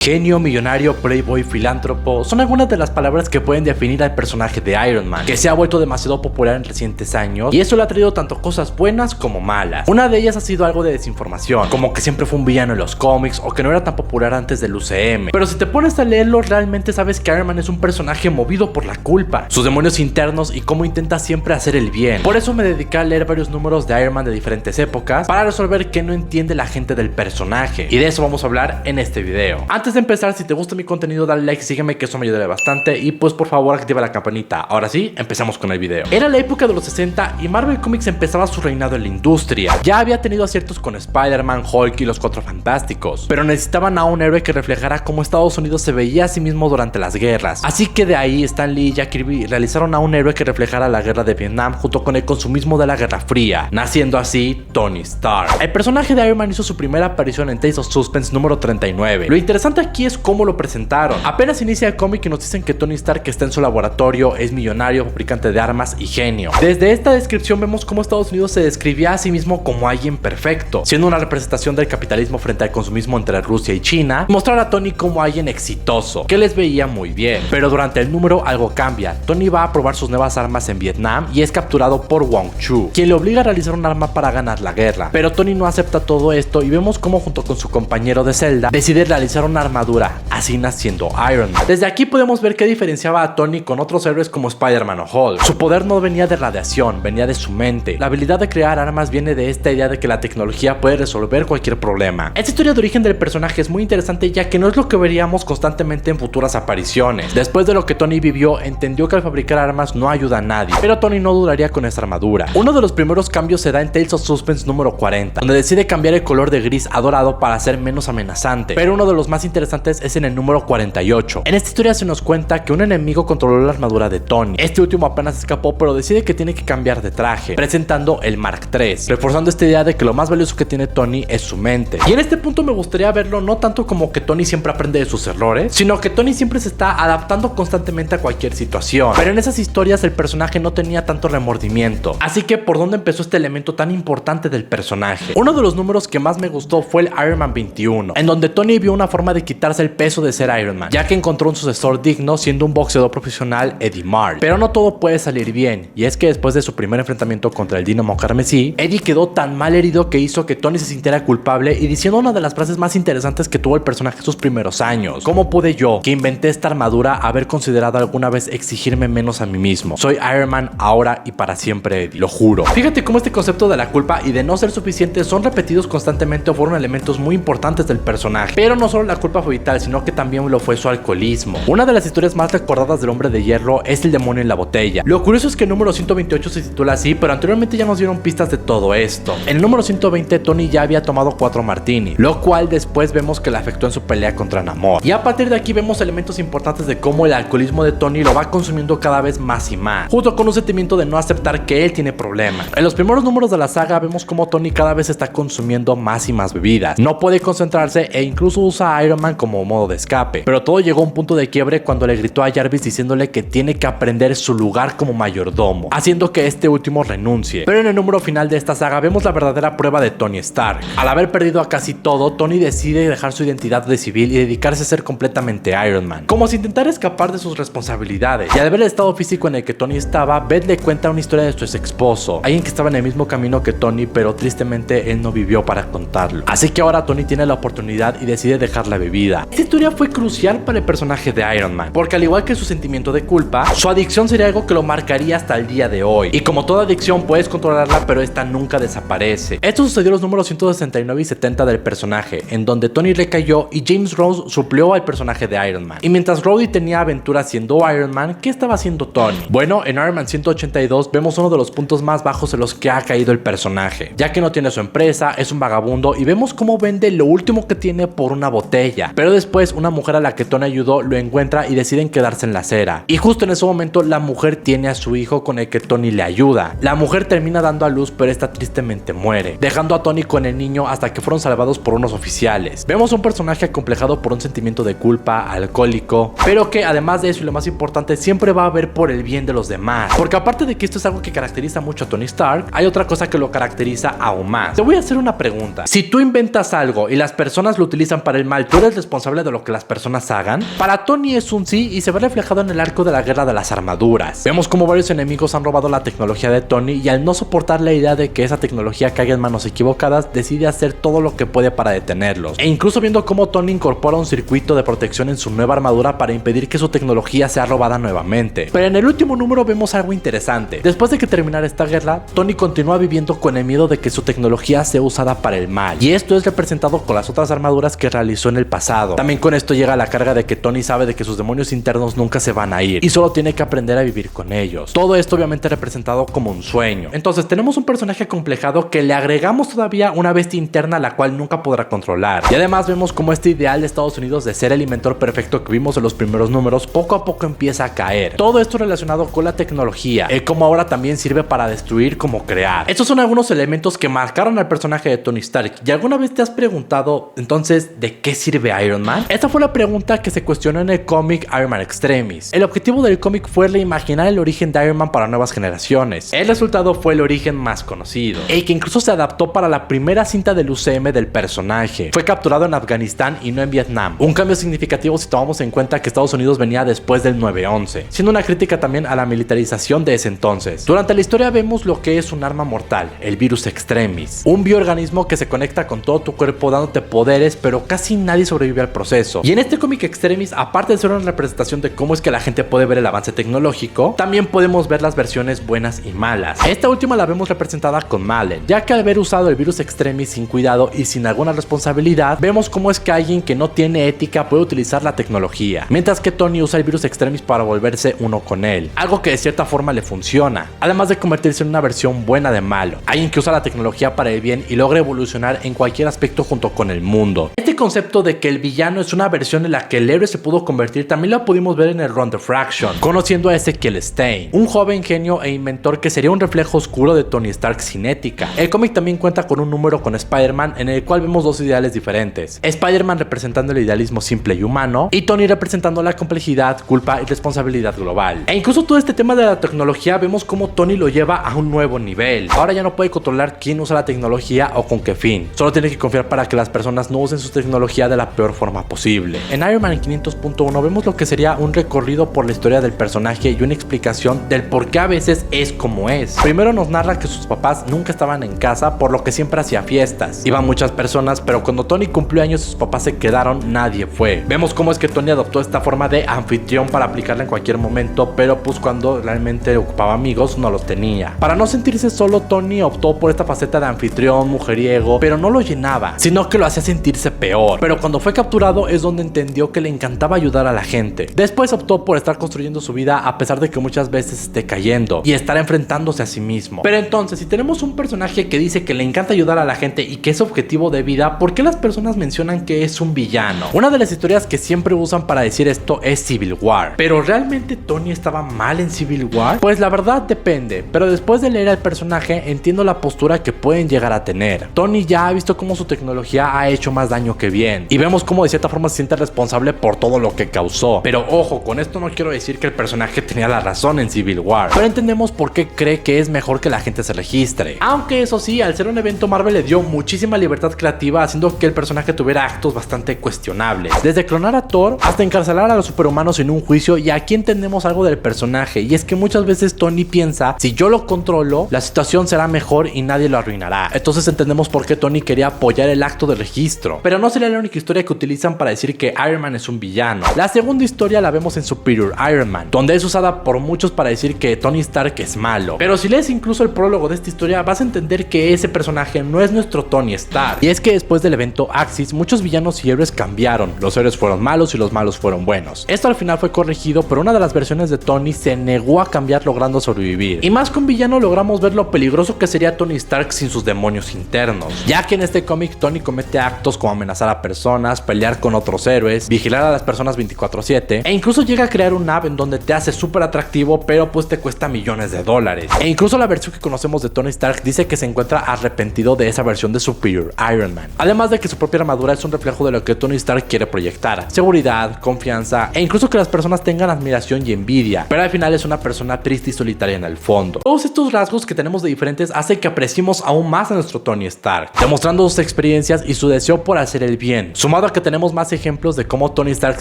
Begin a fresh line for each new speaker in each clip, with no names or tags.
Genio, millonario, playboy, filántropo son algunas de las palabras que pueden definir al personaje de Iron Man, que se ha vuelto demasiado popular en recientes años y eso le ha traído tanto cosas buenas como malas. Una de ellas ha sido algo de desinformación, como que siempre fue un villano en los cómics o que no era tan popular antes del UCM. Pero si te pones a leerlo, realmente sabes que Iron Man es un personaje movido por la culpa, sus demonios internos y cómo intenta siempre hacer el bien. Por eso me dediqué a leer varios números de Iron Man de diferentes épocas para resolver qué no entiende la gente del personaje, y de eso vamos a hablar en este video. Antes de empezar, si te gusta mi contenido, dale like, sígueme, que eso me ayudaría bastante, y pues por favor activa la campanita. Ahora sí, empezamos con el video. Era la época de los 60 y Marvel Comics empezaba su reinado en la industria. Ya había tenido aciertos con Spider-Man, Hulk y los Cuatro Fantásticos, pero necesitaban a un héroe que reflejara cómo Estados Unidos se veía a sí mismo durante las guerras. Así que de ahí Stan Lee y Jack Kirby realizaron a un héroe que reflejara la guerra de Vietnam junto con el consumismo de la Guerra Fría, naciendo así Tony Stark. El personaje de Iron Man hizo su primera aparición en Tales of Suspense número 39. Lo interesante aquí es cómo lo presentaron. Apenas inicia el cómic y nos dicen que Tony Stark está en su laboratorio, es millonario, fabricante de armas y genio. Desde esta descripción vemos cómo Estados Unidos se describía a sí mismo como alguien perfecto, siendo una representación del capitalismo frente al consumismo entre Rusia y China, y mostrar a Tony como alguien exitoso, que les veía muy bien. Pero durante el número algo cambia. Tony va a probar sus nuevas armas en Vietnam y es capturado por Wong Chu, quien le obliga a realizar un arma para ganar la guerra. Pero Tony no acepta todo esto y vemos cómo junto con su compañero de celda decide realizar una armadura, así naciendo Iron Man. Desde aquí podemos ver qué diferenciaba a Tony con otros héroes como Spider-Man o Hulk. Su poder no venía de radiación, venía de su mente. La habilidad de crear armas viene de esta idea de que la tecnología puede resolver cualquier problema. Esta historia de origen del personaje es muy interesante, ya que no es lo que veríamos constantemente en futuras apariciones. Después de lo que Tony vivió, entendió que al fabricar armas no ayuda a nadie, pero Tony no duraría con esta armadura. Uno de los primeros cambios se da en Tales of Suspense número 40, donde decide cambiar el color de gris a dorado para ser menos amenazante, pero uno de los más interesantes es en el número 48. En esta historia se nos cuenta que un enemigo controló la armadura de Tony. Este último apenas escapó, pero decide que tiene que cambiar de traje, presentando el Mark III, reforzando esta idea de que lo más valioso que tiene Tony es su mente. Y en este punto me gustaría verlo no tanto como que Tony siempre aprende de sus errores, sino que Tony siempre se está adaptando constantemente a cualquier situación. Pero en esas historias el personaje no tenía tanto remordimiento. Así que, ¿por dónde empezó este elemento tan importante del personaje? Uno de los números que más me gustó fue el Iron Man 21, en donde Tony vio una forma de quitarse el peso de ser Iron Man, ya que encontró un sucesor digno siendo un boxeador profesional, Eddie Marl. Pero no todo puede salir bien, y es que después de su primer enfrentamiento contra el Dínamo Carmesí, Eddie quedó tan mal herido que hizo que Tony se sintiera culpable y diciendo una de las frases más interesantes que tuvo el personaje en sus primeros años: ¿cómo pude yo, que inventé esta armadura, haber considerado alguna vez exigirme menos a mí mismo? Soy Iron Man ahora y para siempre, Eddie, lo juro. Fíjate cómo este concepto de la culpa y de no ser suficiente son repetidos constantemente o fueron elementos muy importantes del personaje. Pero no solo la culpa fue vital, sino que también lo fue su alcoholismo. Una de las historias más recordadas del Hombre de Hierro es El demonio en la botella. Lo curioso es que el número 128 se titula así, pero anteriormente ya nos dieron pistas de todo esto. En el número 120 Tony ya había tomado 4 martini, lo cual después vemos que le afectó en su pelea contra Namor. Y a partir de aquí vemos elementos importantes de cómo el alcoholismo de Tony lo va consumiendo cada vez más y más, junto con un sentimiento de no aceptar que él tiene problemas. En los primeros números de la saga vemos cómo Tony cada vez está consumiendo más y más bebidas, no puede concentrarse e incluso usa a Iron Man como modo de escape. Pero todo llegó a un punto de quiebre cuando le gritó a Jarvis diciéndole que tiene que aprender su lugar como mayordomo, haciendo que este último renuncie. Pero en el número final de esta saga vemos la verdadera prueba de Tony Stark. Al haber perdido a casi todo, Tony decide dejar su identidad de civil y dedicarse a ser completamente Iron Man, como si intentara escapar de sus responsabilidades. Y al ver el estado físico en el que Tony estaba, Beth le cuenta una historia de su ex esposo, alguien que estaba en el mismo camino que Tony, pero tristemente él no vivió para contarlo. Así que ahora Tony tiene la oportunidad y decide dejar la bebida. Esta historia fue crucial para el personaje de Iron Man, porque al igual que su sentimiento de culpa, su adicción sería algo que lo marcaría hasta el día de hoy. Y como toda adicción puedes controlarla, pero esta nunca desaparece. Esto sucedió en los números 169 y 70 del personaje, en donde Tony recayó y James Rhodes suplió al personaje de Iron Man. Y mientras Rhodey tenía aventuras siendo Iron Man, ¿qué estaba haciendo Tony? Bueno, en Iron Man 182 vemos uno de los puntos más bajos en los que ha caído el personaje, ya que no tiene su empresa, es un vagabundo y vemos cómo vende lo último que tiene por una botella. Pero después una mujer a la que Tony ayudó lo encuentra y deciden quedarse en la acera. Y justo en ese momento la mujer tiene a su hijo con el que Tony le ayuda. La mujer termina dando a luz, pero esta tristemente muere, dejando a Tony con el niño hasta que fueron salvados por unos oficiales. Vemos un personaje acomplejado por un sentimiento de culpa, alcohólico, pero que además de eso y lo más importante, siempre va a ver por el bien de los demás. Porque aparte de que esto es algo que caracteriza mucho a Tony Stark, hay otra cosa que lo caracteriza aún más. Te voy a hacer una pregunta. Si tú inventas algo y las personas lo utilizan para el mal, ¿tú eres responsable de lo lo que las personas hagan? Para Tony es un sí y se ve reflejado en el arco de la guerra de las armaduras. Vemos como varios enemigos han robado la tecnología de Tony y al no soportar la idea de que esa tecnología caiga en manos equivocadas, decide hacer todo lo que puede para detenerlos. E incluso viendo cómo Tony incorpora un circuito de protección en su nueva armadura para impedir que su tecnología sea robada nuevamente. Pero en el último número vemos algo interesante. Después de que terminara esta guerra, Tony continúa viviendo con el miedo de que su tecnología sea usada para el mal. Y esto es representado con las otras armaduras que realizó en el pasado. También con esto llega la carga de que Tony sabe de que sus demonios internos nunca se van a ir y solo tiene que aprender a vivir con ellos. Todo esto obviamente representado como un sueño. Entonces tenemos un personaje acomplejado que le agregamos todavía una bestia interna a la cual nunca podrá controlar. Y además vemos como este ideal de Estados Unidos de ser el inventor perfecto que vimos en los primeros números poco a poco empieza a caer. Todo esto relacionado con la tecnología, como ahora también sirve para destruir como crear. Estos son algunos elementos que marcaron al personaje de Tony Stark. ¿Y alguna vez te has preguntado entonces de qué sirve Iron Man? Esta fue la pregunta que se cuestionó en el cómic Iron Man Extremis. El objetivo del cómic fue reimaginar el origen de Iron Man para nuevas generaciones. El resultado fue el origen más conocido, el que incluso se adaptó para la primera cinta del UCM del personaje. Fue capturado en Afganistán y no en Vietnam. Un cambio significativo si tomamos en cuenta que Estados Unidos venía después del 9/11, siendo una crítica también a la militarización de ese entonces. Durante la historia vemos lo que es un arma mortal, el virus Extremis, un bioorganismo que se conecta con todo tu cuerpo dándote poderes, pero casi nadie sobrevive al proceso. Y en este cómic Extremis, aparte de ser una representación de cómo es que la gente puede ver el avance tecnológico, también podemos ver las versiones buenas y malas. Esta última la vemos representada con Malen, ya que al haber usado el virus Extremis sin cuidado y sin alguna responsabilidad, vemos cómo es que alguien que no tiene ética puede utilizar la tecnología, mientras que Tony usa el virus Extremis para volverse uno con él, algo que de cierta forma le funciona, además de convertirse en una versión buena de malo, alguien que usa la tecnología para el bien y logra evolucionar en cualquier aspecto junto con el mundo. Este concepto de que el villano es una versión en la que el héroe se pudo convertir también lo pudimos ver en el Run the Fraction, conociendo a Ezekiel Stein, un joven genio e inventor que sería un reflejo oscuro de Tony Stark sin ética. El cómic también cuenta con un número con Spider-Man en el cual vemos dos ideales diferentes, Spider-Man representando el idealismo simple y humano y Tony representando la complejidad, culpa y responsabilidad global. E incluso todo este tema de la tecnología vemos cómo Tony lo lleva a un nuevo nivel. Ahora ya no puede controlar quién usa la tecnología o con qué fin, solo tiene que confiar para que las personas no usen su tecnología de la peor forma posible. En Iron Man 500.1 vemos lo que sería un recorrido por la historia del personaje y una explicación del por qué a veces es como es. Primero nos narra que sus papás nunca estaban en casa, por lo que siempre hacía fiestas. Iban muchas personas, pero cuando Tony cumplió años y sus papás se quedaron, nadie fue. Vemos cómo es que Tony adoptó esta forma de anfitrión para aplicarla en cualquier momento, pero pues cuando realmente ocupaba amigos no los tenía. Para no sentirse solo, Tony optó por esta faceta de anfitrión, mujeriego, pero no lo llenaba, sino que lo hacía sentirse peor. Pero cuando fue capturado es donde entendió que le encantaba ayudar a la gente. Después optó por estar construyendo su vida a pesar de que muchas veces esté cayendo y estar enfrentándose a sí mismo. Pero entonces, si tenemos un personaje que dice que le encanta ayudar a la gente y que es objetivo de vida, ¿por qué las personas mencionan que es un villano? Una de las historias que siempre usan para decir esto es Civil War. ¿Pero realmente Tony estaba mal en Civil War? Pues la verdad depende, pero después de leer al personaje entiendo la postura que pueden llegar a tener. Tony ya ha visto cómo su tecnología ha hecho más daño que bien y vemos cómo de cierta forma se siente responsable por todo lo que causó. Pero ojo, con esto no quiero decir que el personaje tenía la razón en Civil War, pero entendemos por qué cree que es mejor que la gente se registre. Aunque eso sí, al ser un evento, Marvel le dio muchísima libertad creativa, haciendo que el personaje tuviera actos bastante cuestionables, desde clonar a Thor hasta encarcelar a los superhumanos en un juicio. Y aquí entendemos algo del personaje, y es que muchas veces Tony piensa, si yo lo controlo, la situación será mejor y nadie lo arruinará. Entonces entendemos por qué Tony quería apoyar el acto de registro. Pero no sería la única historia que utilizan para decir que Iron Man es un villano. La segunda historia la vemos en Superior Iron Man, donde es usada por muchos para decir que Tony Stark es malo. Pero si lees incluso el prólogo de esta historia, vas a entender que ese personaje no es nuestro Tony Stark. Y es que después del evento Axis, muchos villanos y héroes cambiaron. Los héroes fueron malos y los malos fueron buenos. Esto al final fue corregido, pero una de las versiones de Tony se negó a cambiar, logrando sobrevivir. Y más que un villano, logramos ver lo peligroso que sería Tony Stark sin sus demonios internos, ya que en este cómic Tony comete actos como amenazar a personas, pelear con otros héroes, vigilar a las personas 24/7 e incluso llega a crear un app en donde te hace súper atractivo, pero pues te cuesta millones de dólares. E incluso la versión que conocemos de Tony Stark dice que se encuentra arrepentido de esa versión de Superior Iron Man, además de que su propia armadura es un reflejo de lo que Tony Stark quiere proyectar: seguridad, confianza e incluso que las personas tengan admiración y envidia, pero al final es una persona triste y solitaria en el fondo. Todos estos rasgos que tenemos de diferentes hacen que apreciemos aún más a nuestro Tony Stark, demostrando sus experiencias y su deseo por hacer el bien, sumado a que tenemos más más ejemplos de cómo Tony Stark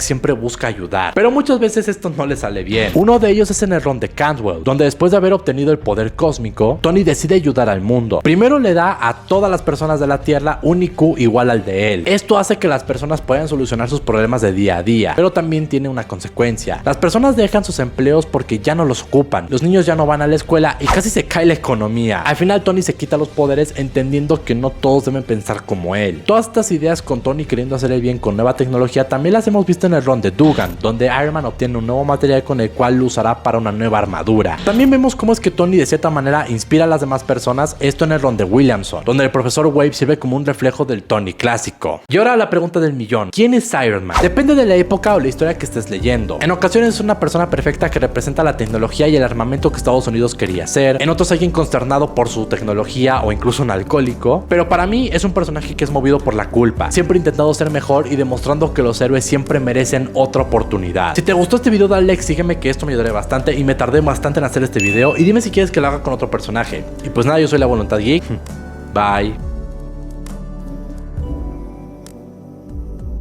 siempre busca ayudar, pero muchas veces esto no le sale bien. Uno de ellos es en el ron de Cantwell, donde después de haber obtenido el poder cósmico, Tony decide ayudar al mundo. Primero le da a todas las personas de la Tierra un IQ igual al de él. Esto hace que las personas puedan solucionar sus problemas de día a día, pero también tiene una consecuencia. Las personas dejan sus empleos porque ya no los ocupan, los niños ya no van a la escuela y casi se cae la economía. Al final Tony se quita los poderes entendiendo que no todos deben pensar como él. Todas estas ideas con Tony queriendo hacer el bien con nueva tecnología también las hemos visto en el run de Dugan, donde Iron Man obtiene un nuevo material con el cual lo usará para una nueva armadura. También vemos cómo es que Tony de cierta manera inspira a las demás personas, esto en el run de Williamson, donde el profesor Wave sirve como un reflejo del Tony clásico. Y ahora la pregunta del millón: ¿quién es Iron Man? Depende de la época o la historia que estés leyendo. En ocasiones es una persona perfecta que representa la tecnología y el armamento que Estados Unidos quería hacer, en otros alguien consternado por su tecnología o incluso un alcohólico, pero para mí es un personaje que es movido por la culpa, siempre intentando ser mejor y demostrando que los héroes siempre merecen otra oportunidad. Si te gustó este video dale like, sígueme que esto me ayudaría bastante y me tardé bastante en hacer este video, y dime si quieres que lo haga con otro personaje. Y pues nada, yo soy La Voluntad Geek. Bye.